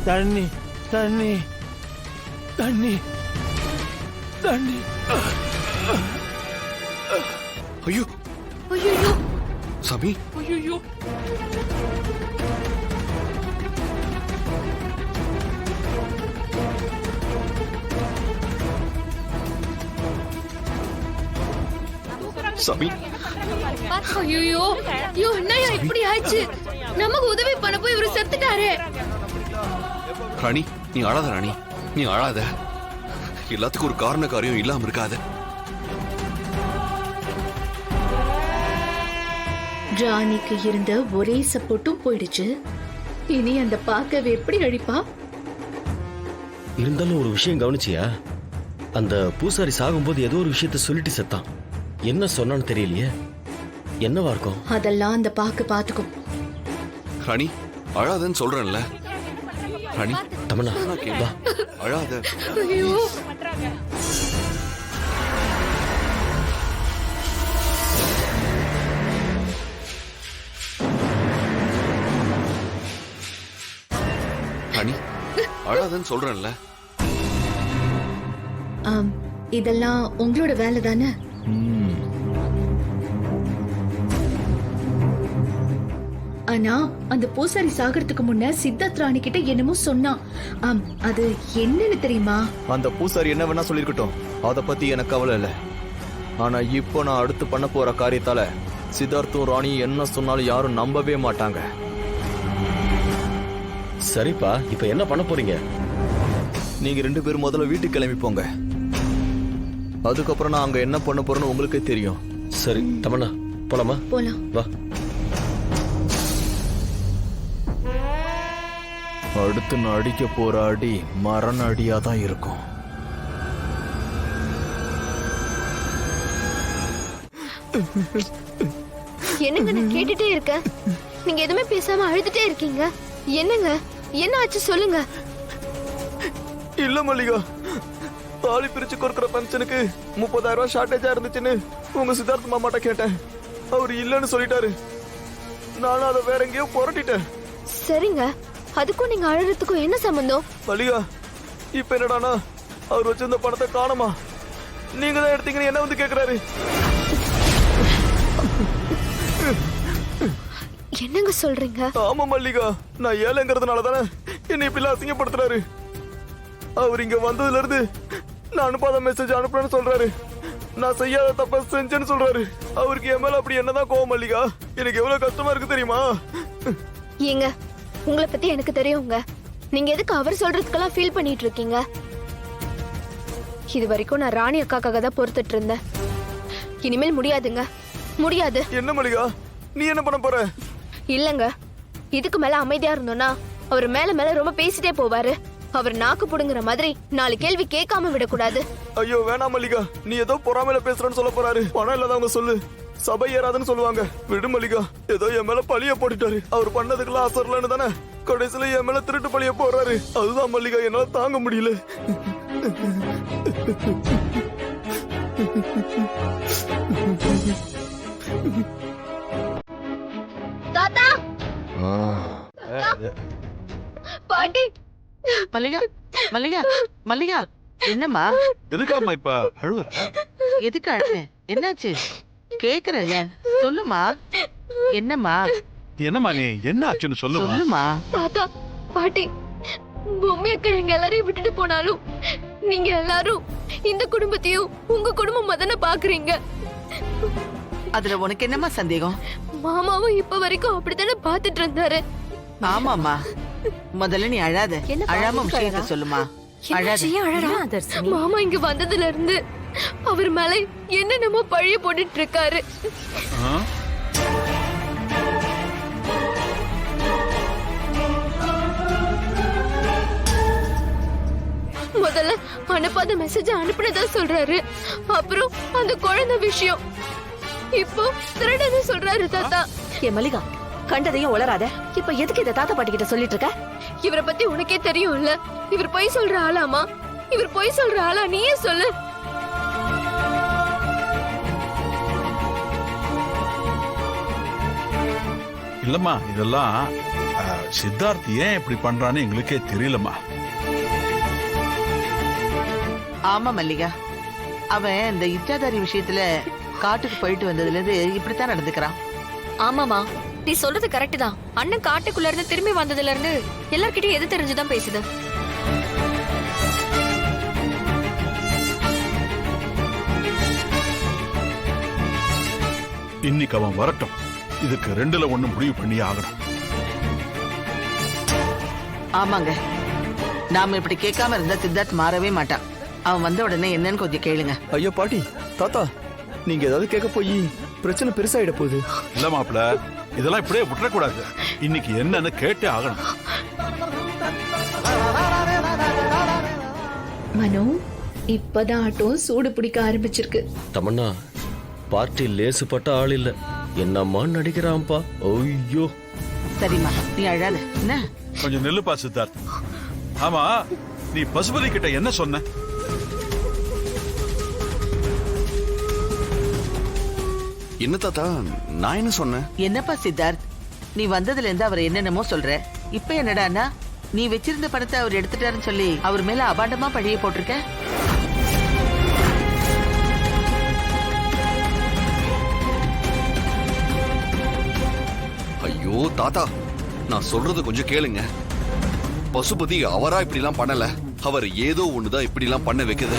தண்ணி தண்ணி தண்ணி தண்ணி. ஐயோ ஐயோ சாமி, ஐயோ சாமி, ஐயோ ஐயோ என்னையா இப்படி ஆயிடுச்சு? நமக்கு உதவி பண்ண போய் இவரு செத்துட்டாரே. ராணி நீ அழாத, ராணி நீ அழாத. எல்லாத்துக்கும் ஒரு காரண காரியம் இல்லாம இருக்காத. ராணிக்கு இருந்த ஒரே சப்போர்ட்டும் போயிடுச்சு. இனி அந்த பாக்கவை எப்படி அழிப்பா? இருந்தாலும் ஒரு விஷயம் கவனிச்சியா? அந்த பூசாரி சாகும்போது ஏதோ ஒரு விஷயத்த சொல்லிட்டு செத்தான். என்ன சொன்னான்னு தெரியலையே. என்னவா இருக்கும்? அதெல்லாம் அந்த பாக்க பாத்துக்கும். ராணி அழாதன்னு சொல்றேன்ல. ராணி தமன்னா வா. அழாத. ஐயோ ராணி அழாதன்னு சொல்றேன்ல. இதெல்லாம் உங்களோட வேலை தானே? ஆனா அந்த பூசாரி சாகிறதுக்கு முன்ன சித்தார்த் ராணி கிட்ட என்னமோ சொன்னான். அது என்னன்னு தெரியுமா? அந்த பூசாரி என்ன வேணா சொல்லிருக்கட்டும், அத பத்தி எனக்கு கவலை இல்ல. ஆனா இப்போ நான் அடுத்து பண்ண போற காரியத்தால சித்தார்த்தும் ராணி என்ன சொன்னாலும் யாரும் நம்பவே மாட்டாங்க. சரிப்பா, இப்ப என்ன பண்ண போறீங்க? நீங்க 2 பேரும் முதல்ல வீட்டுக்கு கிளம்பி போங்க. அதுக்கப்புறம் நான் அங்க என்ன பண்ண போறேன்னு உங்களுக்கே தெரியும். சரி தமன்னா போலாமா? போலாம். வா. அடுத்து நான் அடிக்க போற அடி மரண அடியா தான் இருக்கும். என்னங்க நான் கேட்டுட்டே இருக்கேன், நீங்க எதுவுமே பேசாம அழுதுட்டே இருக்கீங்க. என்னங்க என்ன ஆச்சு சொல்லுங்க. இல்ல மல்லிகா, தாலி பிரிச்சு கொடுக்கற பங்கனுக்கு 30,000 ரூபாய் ஷார்டேஜா இருந்துச்சுன்னு உங்க சித்தார்த்த மாமாட்ட கேட்டேன். அவர் இல்லன்னு சொல்லிட்டாரு. நானும் அதை வேற எங்கேயோ புரட்டிட்டேன். சரிங்க, அதுக்கும் நீங்க அழுறதுக்கும் என்ன சம்பந்தம்? மல்லிகா, இப்ப என்னடானா அவர் வச்சிருந்த பணத்தை காணுமா? நீங்க தான் எடுத்தீங்கன்னு என்ன வந்து கேக்குறாரு. என்னங்க சொல்றீங்க? ஆமா மல்லிகா, நான் ஏழைங்கிறதுனால தானே என்னை இப்படி அசிங்கப்படுத்துறாரு. அவர் இங்க வந்ததுல இருந்து நான் அனுப்பாத மெசேஜ் அனுப்புறேன்னு சொல்றாரு. நான் செய்யாத தப்ப செஞ்சேன்னு சொல்றாரு. அவருக்கு என் மேல அப்படி என்னதான் கோவம் மல்லிகா? எனக்கு எவ்வளவு கஷ்டமா இருக்கு தெரியுமா? ஏங்க, உங்களை பத்தி எனக்கு தெரியுங்க. நீங்க எதுக்கு அவர் சொல்றதுக்கெல்லாம் ஃபீல் பண்ணிட்டு இருக்கீங்க? இது வரைக்கும் நான் ராணி அக்காக்காக தான் பொறுத்துட்டு இருந்தேன். இனிமேல் முடியாதுங்க, முடியாது. என்ன மல்லிகா, நீ என்ன பண்ண போற? இல்லங்க, இதுக்கு மேல அமைதியா இருந்தோம்னா அவர் மேல மேல ரொம்ப பேசிட்டே போவாரு. அவர் நாக்கு புடுங்குற மாதிரி 4 கேள்வி கேட்காம விடக்கூடாது. ஐயோ வேணாம் மல்லிகா, நீ ஏதோ பொறாமையில பேசுறன்னு சொல்ல போறாரு. பணம் இல்லாதவங்க சொல்லு, சபை ஏறாதுன்னு சொல்லுவாங்க. விடு மல்லிகா, ஏதோ என் மேல பழிய போட்டுட்டாரு. அவர் பண்ணதுக்கெல்லாம் அசரலன்னு தானே கடைசியில என் மேல திருட்டு பழிய போடுறாரு. அதுதான் மல்லிகா என்னால தாங்க முடியல. தாத்தா, பாட்டி. மல்லிகா, மல்லிகா, மல்லிகா, என்னம்மா? எதுக்காமா இப்ப அழுவ? எதுக்கு அழுவேன்? என்னாச்சு கேக்குறேன், சொல்லுமா. என்னம்மா? என்னம்மா நீ என்ன ஆச்சுன்னு சொல்லுமா. தாத்தா, பாட்டி, பொம்மை அக்கா எங்க எல்லாரையும் விட்டுட்டு போனாலும் நீங்க எல்லாரும் இந்த குடும்பத்தையும் உங்க குடும்பம் தானே பாக்குறீங்க. அதுல உனக்கு என்னம்மா சந்தேகம்? மாமாவும் இப்ப வரைக்கும் அப்படித்தானே பாத்துட்டு இருந்தாரு. ஆமாமா, முதல்ல நீ அழாத. அழாம விஷயத்த சொல்லுமா. அழாத. மாமா இங்க வந்ததுல இருந்து அவர் மேல என்னென்னமோ பழிய போட்டுட்டு இருக்காரு. முதல்ல அனுப்பாத மெசேஜ் அனுப்புனதா சொல்றாரு. அப்புறம் அந்த குழந்தை விஷயம், இப்போ திருடன்னு சொல்றாரு. தாத்தா, ஏ மல்லிகா, கண்டதையும் உளராத. இப்ப எதுக்கு இத தாத்தா பாட்டி கிட்ட சொல்லிட்டு இருக்க? இவரை பத்தி உனக்கே தெரியும்ல. இவர் பொய் சொல்ற ஆளாமா? இவர் பொய் சொல்ற ஆளா? நீயே சொல்லு. இல்லம்மா இதெல்லாம் சித்தார்த் ஏன் இப்படி பண்றான்னு எங்களுக்கே தெரியலம்மா. ஆமா மல்லிகா, அவன் இந்த இச்சாதாரி விஷயத்துல காட்டுக்கு போயிட்டு வந்ததுல இருந்து இப்படித்தான் நடந்துக்கிறான். ஆமாமா, நீ சொல்றது கரெக்ட் தான். அண்ணன் காட்டுக்குள்ள இருந்து திரும்பி வந்ததுல இருந்து எல்லார்கிட்டயும் எது தெரிஞ்சுதான் பேசுது. இன்னைக்கு அவன் வரட்டும், இதுக்கு 2ல 1 முடிவு பண்ணி ஆகணும். ஆமாங்க, நாம இப்படி கேட்காம இருந்தா சித்தார்த் மாறவே மாட்டான். அவன் வந்த உடனே என்னன்னு கொஞ்சம் கேளுங்க. ஐயோ பாட்டி, தாத்தா, நீங்க ஏதாவது கேட்க போய் பிரச்சனை பெருசாயிட போகுது. இல்ல மாப்பிள, இதெல்லாம் இப்படியே விட்டுறக்கூடாது. இன்னைக்கு என்னன்னு கேட்டே ஆகணும். மனோ, இப்பதான் ஆட்டம் சூடு பிடிக்க ஆரம்பிச்சிருக்கு. தமன்னா, பார்ட்டி லேசுப்பட்ட ஆள் இல்ல. என்னம்மா நடிக்கிறான்ப்பா. ஐயோ. சரிம்மா, நீ அழாத என்ன. கொஞ்சம் நெல்லுப்பா சித்தார்த். ஆமா, நீ பசுபதி கிட்ட என்ன சொன்ன? என்ன தாத்தா, நான் என்ன சொன்னேன்? என்னப்பா சித்தார்த், நீ வந்ததுல இருந்து அவர் என்னென்னமோ சொல்ற. இப்ப என்னடான்னா நீ வச்சிருந்த பணத்தை அவர் எடுத்துட்டாருன்னு சொல்லி அவர் மேல அபாண்டமா பழிய போட்டிருக்க. ஐயோ தாத்தா, நான் சொல்றது கொஞ்சம் கேளுங்க. பசுபதி அவரா இப்படி எல்லாம் பண்ணல. அவர் ஏதோ ஒண்ணுதான் இப்படி எல்லாம் பண்ண வைக்குது.